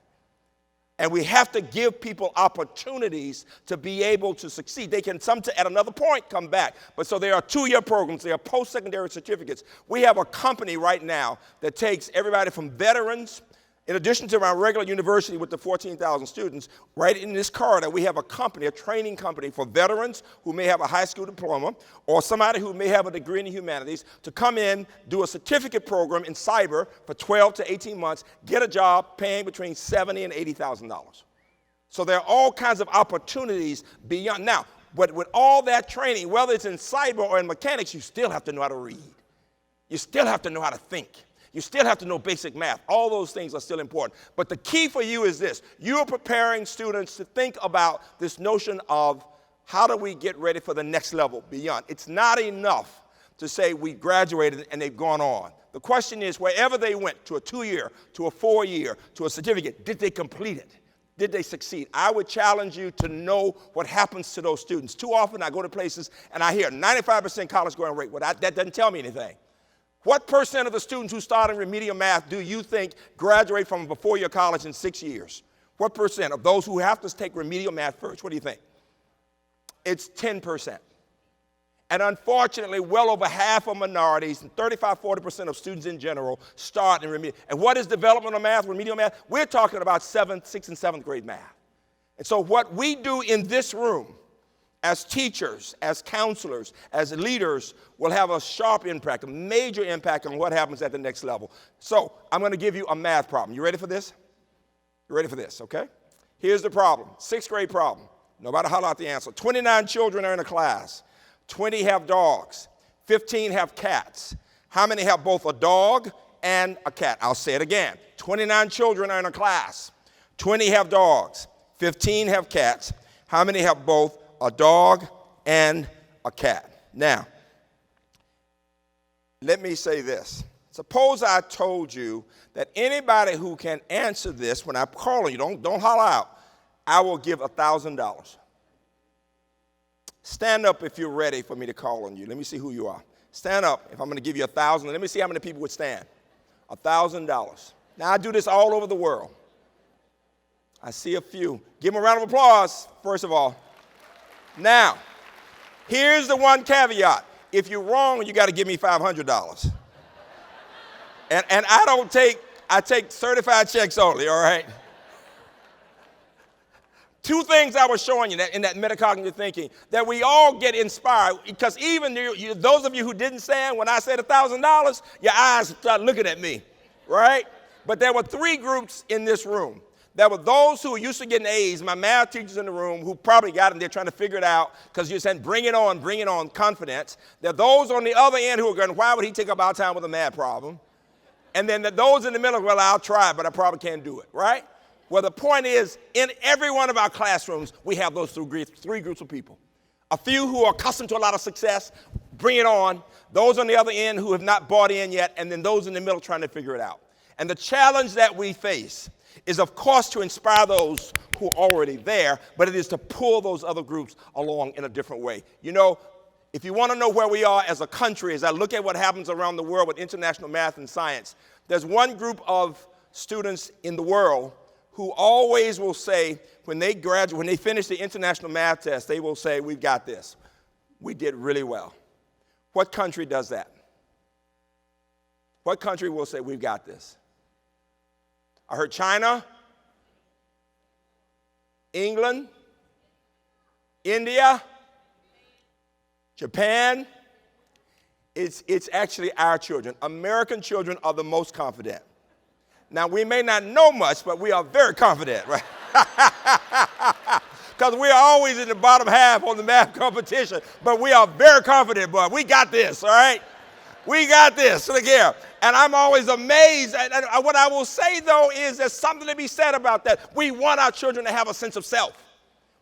And we have to give people opportunities to be able to succeed. They can at another point come back. But so there are two-year programs. There are post-secondary certificates. We have a company right now that takes everybody from veterans In addition to my regular university with the 14,000 students, right in this corridor, we have a company, a training company for veterans who may have a high school diploma or somebody who may have a degree in the humanities to come in, do a certificate program in cyber for 12 to 18 months, get a job paying between $70,000 and $80,000. So there are all kinds of opportunities beyond. Now, but with all that training, whether it's in cyber or in mechanics, you still have to know how to read. You still have to know how to think. You still have to know basic math. All those things are still important. But the key for you is this. You are preparing students to think about this notion of how do we get ready for the next level beyond. It's not enough to say we graduated and they've gone on. The question is, wherever they went, to a 2-year, to a 4-year, to a certificate, did they complete it? Did they succeed? I would challenge you to know what happens to those students. Too often I go to places and I hear 95% college going rate. Well, that doesn't tell me anything. What percent of the students who start in remedial math do you think graduate from a four-year college in 6 years? What percent of those who have to take remedial math first? What do you think? It's 10%. And unfortunately, well over half of minorities, and 35-40% of students in general, start in remedial. And what is developmental math, remedial math? We're talking about 6th and 7th grade math. And so what we do in this room as teachers, as counselors, as leaders, will have a sharp impact, a major impact on what happens at the next level. So I'm going to give you a math problem. You ready for this? You ready for this, okay? Here's the problem, 6th grade problem. Nobody holler out the answer. 29 children are in a class. 20 have dogs. 15 have cats. How many have both a dog and a cat? I'll say it again. 29 children are in a class. 20 have dogs. 15 have cats. How many have both a dog and a cat? Now, let me say this. Suppose I told you that anybody who can answer this when I call you, don't holler out, I will give $1,000. Stand up if you're ready for me to call on you. Let me see who you are. Stand up if I'm going to give you $1,000. Let me see how many people would stand. $1,000. Now, I do this all over the world. I see a few. Give them a round of applause, first of all. Now, here's the one caveat. If you're wrong, you got to give me $500. And I take certified checks only, all right? Two things I was showing you in that metacognitive thinking, that we all get inspired, because even those of you who didn't stand when I said $1,000, your eyes start looking at me, right? But there were 3 groups in this room. There were those who were used to getting A's, my math teachers in the room, who probably got them. They're trying to figure it out because you're saying, bring it on, confidence. There are those on the other end who are going, why would he take up our time with a math problem? And then those in the middle, well, I'll try, but I probably can't do it, right? Well, the point is, in every one of our classrooms, we have those 3 groups of people. A few who are accustomed to a lot of success, bring it on. Those on the other end who have not bought in yet, and then those in the middle trying to figure it out. And the challenge that we face is, of course, to inspire those who are already there, but it is to pull those other groups along in a different way. You know, if you want to know where we are as a country, as I look at what happens around the world with international math and science, there's one group of students in the world who always will say, when they graduate, when they finish the international math test, they will say, we've got this. We did really well. What country does that? What country will say, we've got this? I heard China, England, India, Japan. It's actually our children. American children are the most confident. Now, we may not know much, but we are very confident, right? Because we are always in the bottom half on the math competition, but we are very confident, boy. We got this, all right? We got this. Look here. And I'm always amazed. And what I will say, though, is there's something to be said about that. We want our children to have a sense of self.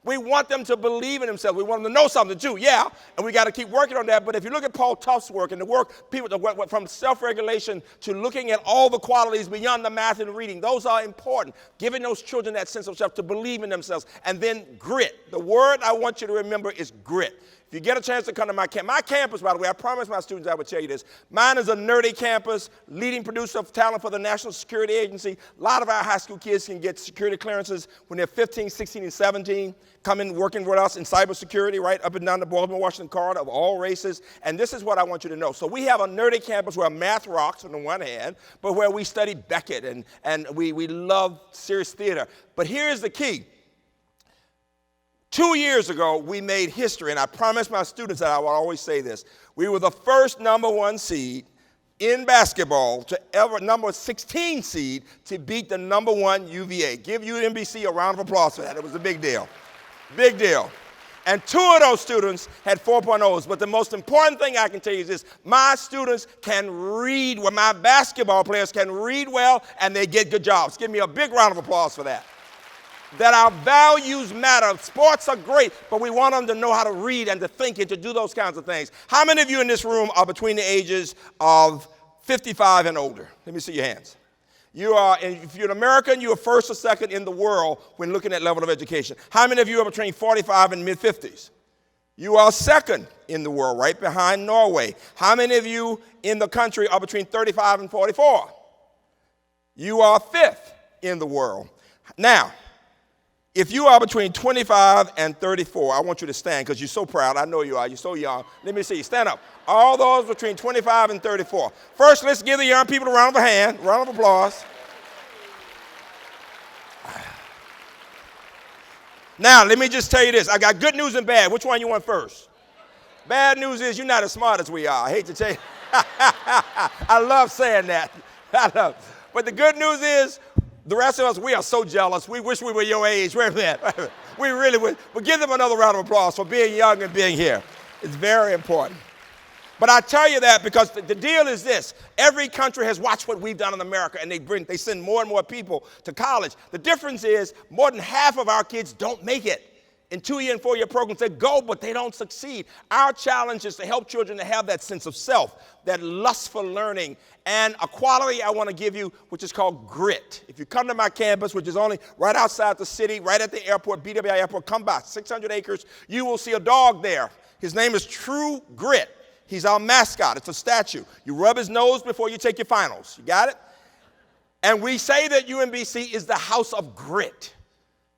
We want them to believe in themselves. We want them to know something, too, yeah, and we got to keep working on that. But if you look at Paul Tough's work and the work, people from self-regulation to looking at all the qualities beyond the math and reading, those are important, giving those children that sense of self to believe in themselves. And then grit. The word I want you to remember is grit. If you get a chance to come to my campus, by the way, I promised my students I would tell you this. Mine is a nerdy campus, leading producer of talent for the National Security Agency. A lot of our high school kids can get security clearances when they're 15, 16, and 17. coming working with us in cybersecurity, right up and down the Baltimore, Washington corridor of all races. And this is what I want you to know. So we have a nerdy campus where math rocks on the one hand, but where we study Beckett and we love serious theater. But here's the key. 2 years ago, we made history, and I promised my students that I would always say this. We were the first #1 seed in basketball to ever, number 16 seed, to beat the #1 UVA. Give UMBC a round of applause for that. It was a big deal. Big deal. And 2 of those students had 4.0s. But the most important thing I can tell you is this. My students can read, well, my basketball players can read well, and they get good jobs. Give me a big round of applause for that. That our values matter. Sports are great, but we want them to know how to read and to think and to do those kinds of things. How many of you in this room are between the ages of 55 and older? Let me see your hands. You are, if you're an American, you are first or second in the world when looking at level of education. How many of you are between 45 and mid-50s? You are second in the world, right behind Norway. How many of you in the country are between 35 and 44? You are fifth in the world. Now, if you are between 25 and 34, I want you to stand because you're so proud. I know you are. You're so young. Let me see you. Stand up. All those between 25 and 34. First, let's give the young people a round of hand, round of applause. Now, let me just tell you this. I got good news and bad. Which one you want first? Bad news is you're not as smart as we are. I hate to tell you. I love saying that. But the good news is, the rest of us, we are so jealous. We wish we were your age. Wait a minute. We really would. But give them another round of applause for being young and being here. It's very important. But I tell you that because the deal is this. Every country has watched what we've done in America, and they send more and more people to college. The difference is more than half of our kids don't make it. In 2-year and 4-year programs, they go, but they don't succeed. Our challenge is to help children to have that sense of self, that lust for learning, and a quality I want to give you, which is called grit. If you come to my campus, which is only right outside the city, right at the airport, BWI Airport, come by, 600 acres, you will see a dog there. His name is True Grit. He's our mascot. It's a statue. You rub his nose before you take your finals. You got it? And we say that UMBC is the house of grit.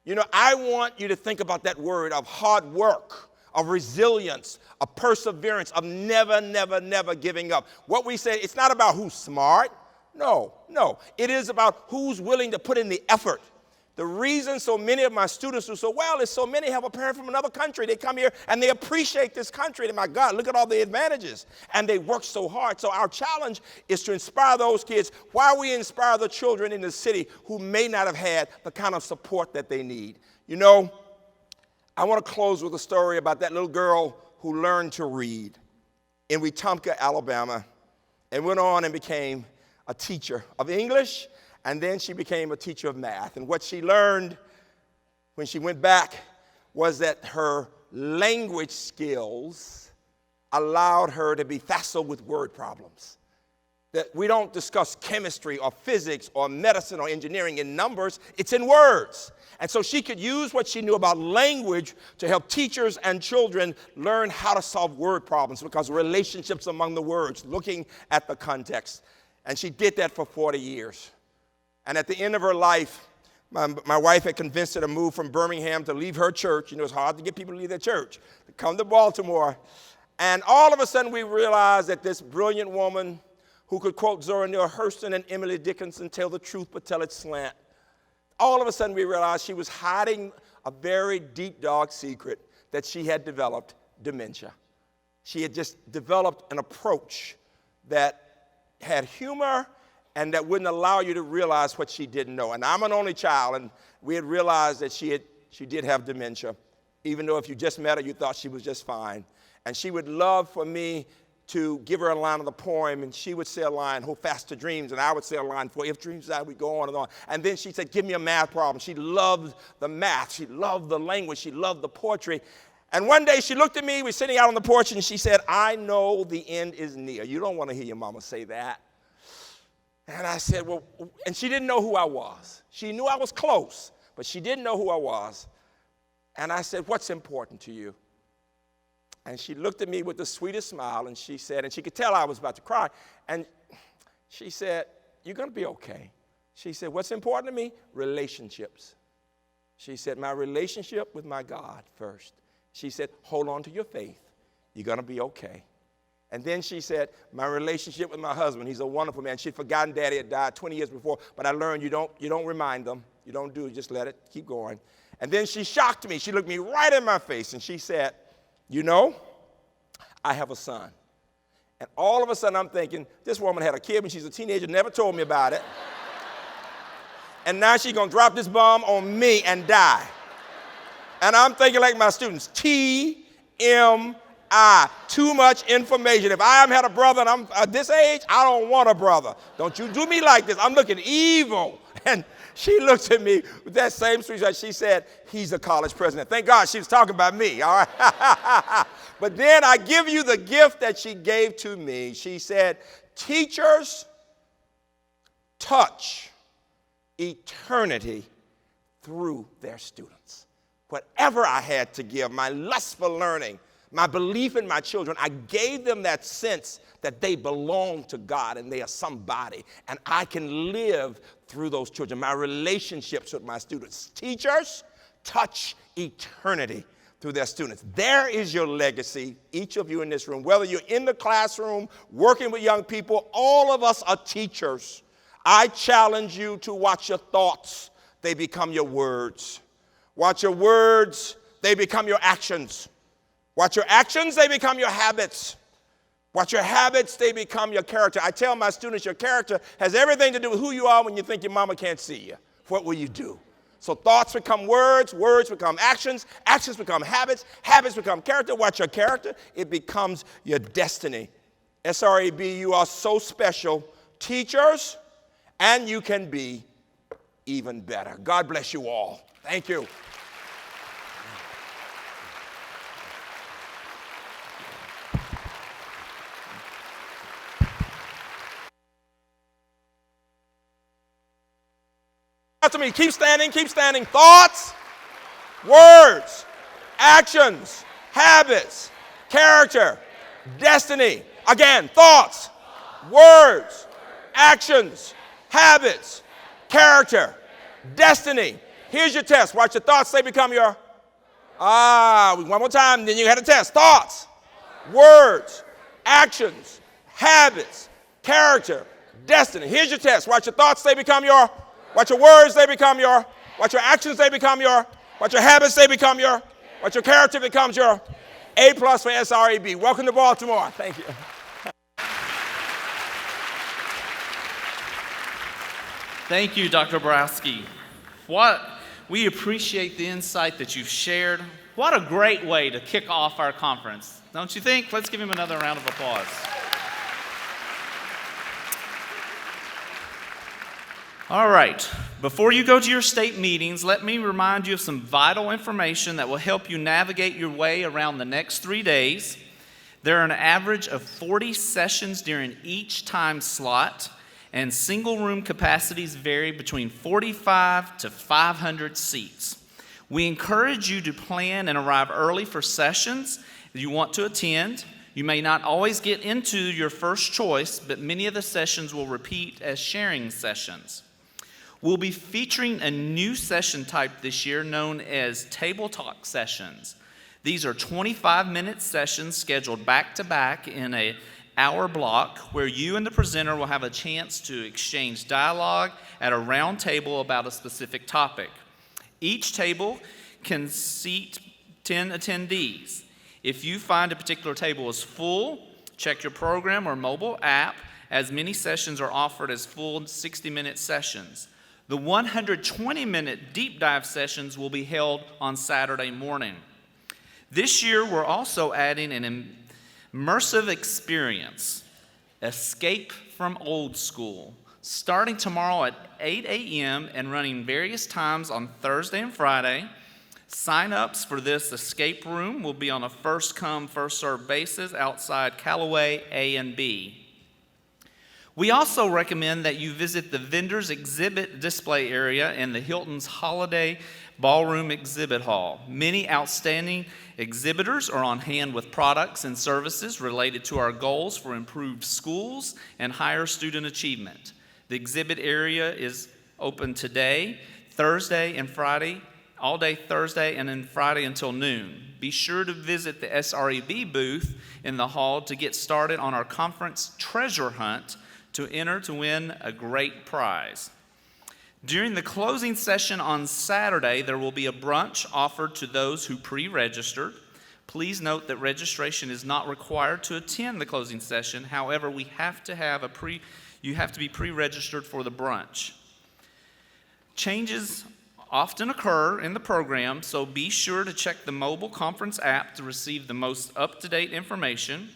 You know, I want you to think about that word of hard work, of resilience, of perseverance, of never, never, never giving up. What we say, it's not about who's smart. No. It is about who's willing to put in the effort. The reason so many of my students do so well is so many have a parent from another country. They come here and they appreciate this country. And my God, look at all the advantages. And they work so hard. So our challenge is to inspire those kids while we inspire the children in the city who may not have had the kind of support that they need. You know, I want to close with a story about that little girl who learned to read in Wetumpka, Alabama, and went on and became a teacher of English. And then she became a teacher of math. And what she learned when she went back was that her language skills allowed her to be facile with word problems. That we don't discuss chemistry or physics or medicine or engineering in numbers, it's in words. And so she could use what she knew about language to help teachers and children learn how to solve word problems because relationships among the words, looking at the context. And she did that for 40 years. And at the end of her life, my wife had convinced her to move from Birmingham to leave her church. You know, it's hard to get people to leave their church, to come to Baltimore. And all of a sudden, we realized that this brilliant woman who could quote Zora Neale Hurston and Emily Dickinson, tell the truth but tell it slant. All of a sudden, we realized she was hiding a very deep, dark secret that she had developed, dementia. She had just developed an approach that had humor and that wouldn't allow you to realize what she didn't know. And I'm an only child, and we had realized that she did have dementia, even though if you just met her, you thought she was just fine. And she would love for me to give her a line of the poem, and she would say a line, "Hold fast to dreams," and I would say a line, "For if dreams die, we go on and on." And then she said, "Give me a math problem." She loved the math. She loved the language. She loved the poetry. And one day she looked at me, we were sitting out on the porch, and she said, "I know the end is near." You don't want to hear your mama say that. And I said, well, and she didn't know who I was. She knew I was close, but she didn't know who I was. And I said, "What's important to you?" And she looked at me with the sweetest smile, and she said, and she could tell I was about to cry, and she said, "You're going to be okay." She said, "What's important to me? Relationships." She said, my relationship with my God first. She said, hold on to your faith. You're going to be okay. And then she said, my relationship with my husband, he's a wonderful man. She'd forgotten Daddy had died 20 years before, but I learned you don't remind them. You don't do it, just let it keep going. And then she shocked me. She looked me right in my face and she said, you know, I have a son. And all of a sudden I'm thinking, this woman had a kid when she's a teenager, never told me about it. And now she's going to drop this bomb on me and die. And I'm thinking like my students, TMI, too much information. If I had a brother and I'm at this age, I don't want a brother. Don't you do me like this. I'm looking evil. And she looked at me with that same sweet eyes. She said, he's a college president. Thank God she was talking about me, all right? But then I give you the gift that she gave to me. She said, teachers touch eternity through their students. Whatever I had to give, my lust for learning, my belief in my children, I gave them that sense that they belong to God and they are somebody. And I can live through those children. My relationships with my students. Teachers touch eternity through their students. There is your legacy, each of you in this room. Whether you're in the classroom, working with young people, all of us are teachers. I challenge you to watch your thoughts. They become your words. Watch your words. They become your actions. Watch your actions. They become your habits. Watch your habits. They become your character. I tell my students, your character has everything to do with who you are when you think your mama can't see you. What will you do? So thoughts become words. Words become actions. Actions become habits. Habits become character. Watch your character. It becomes your destiny. SREB, you are so special. Teachers, and you can be even better. God bless you all. Thank you. After me, keep standing, keep standing. Thoughts, words, actions, habits, character, destiny. Again, thoughts, words, actions, habits, character, destiny. Here's your test. Watch your thoughts, they become your, one more time, then you had a test. Thoughts, words, actions, habits, character, destiny. Here's your test. Watch your thoughts, they become your, watch your words, they become your, watch your actions, they become your, watch your habits, they become your, watch your character becomes your. A+ for SREB. Welcome to Baltimore. Thank you. Thank you, Dr. Hrabowski. We appreciate the insight that you've shared. What a great way to kick off our conference, don't you think? Let's give him another round of applause. All right, before you go to your state meetings, let me remind you of some vital information that will help you navigate your way around the next 3 days. There are an average of 40 sessions during each time slot, and single room capacities vary between 45 to 500 seats. We encourage you to plan and arrive early for sessions that you want to attend. You may not always get into your first choice, but many of the sessions will repeat as sharing sessions. We'll be featuring a new session type this year known as Table Talk sessions. These are 25-minute sessions scheduled back-to-back in an hour block where you and the presenter will have a chance to exchange dialogue at a round table about a specific topic. Each table can seat 10 attendees. If you find a particular table is full, check your program or mobile app, as many sessions are offered as full 60-minute sessions. The 120-minute deep dive sessions will be held on Saturday morning. This year, we're also adding an immersive experience, Escape from Old School, starting tomorrow at 8 a.m. and running various times on Thursday and Friday. Sign-ups for this escape room will be on a first-come, first-served basis outside Callaway A and B. We also recommend that you visit the vendors exhibit display area in the Hilton's Holiday Ballroom Exhibit Hall. Many outstanding exhibitors are on hand with products and services related to our goals for improved schools and higher student achievement. The exhibit area is open today, Thursday and Friday, all day Thursday and then Friday until noon. Be sure to visit the SREB booth in the hall to get started on our conference treasure hunt to enter to win a great prize. During the closing session on Saturday, there will be a brunch offered to those who pre-registered. Please note that registration is not required to attend the closing session. However, you have to be pre-registered for the brunch. Changes often occur in the program, so be sure to check the mobile conference app to receive the most up-to-date information.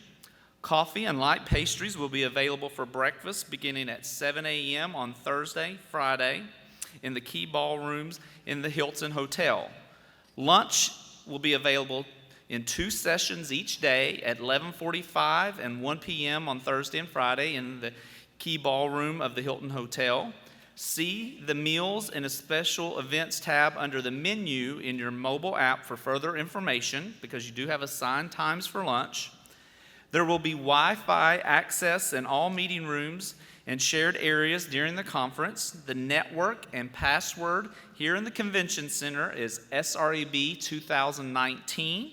Coffee and light pastries will be available for breakfast beginning at 7 a.m. on Thursday, Friday in the Key Ballrooms in the Hilton Hotel. Lunch will be available in 2 sessions each day at 11:45 and 1 p.m. on Thursday and Friday in the Key Ballroom of the Hilton Hotel. See the Meals and Special Events tab under the menu in your mobile app for further information, because you do have assigned times for lunch. There will be Wi-Fi access in all meeting rooms and shared areas during the conference. The network and password here in the Convention Center is SREB 2019.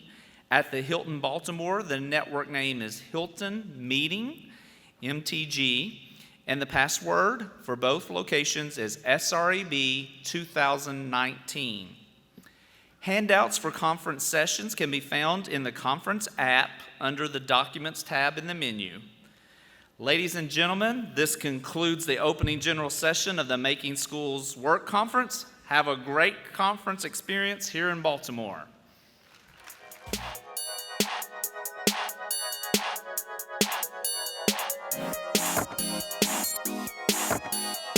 At the Hilton Baltimore, the network name is Hilton Meeting, MTG, and the password for both locations is SREB 2019. Handouts for conference sessions can be found in the conference app under the Documents tab in the menu. Ladies and gentlemen, this concludes the opening general session of the Making Schools Work Conference. Have a great conference experience here in Baltimore.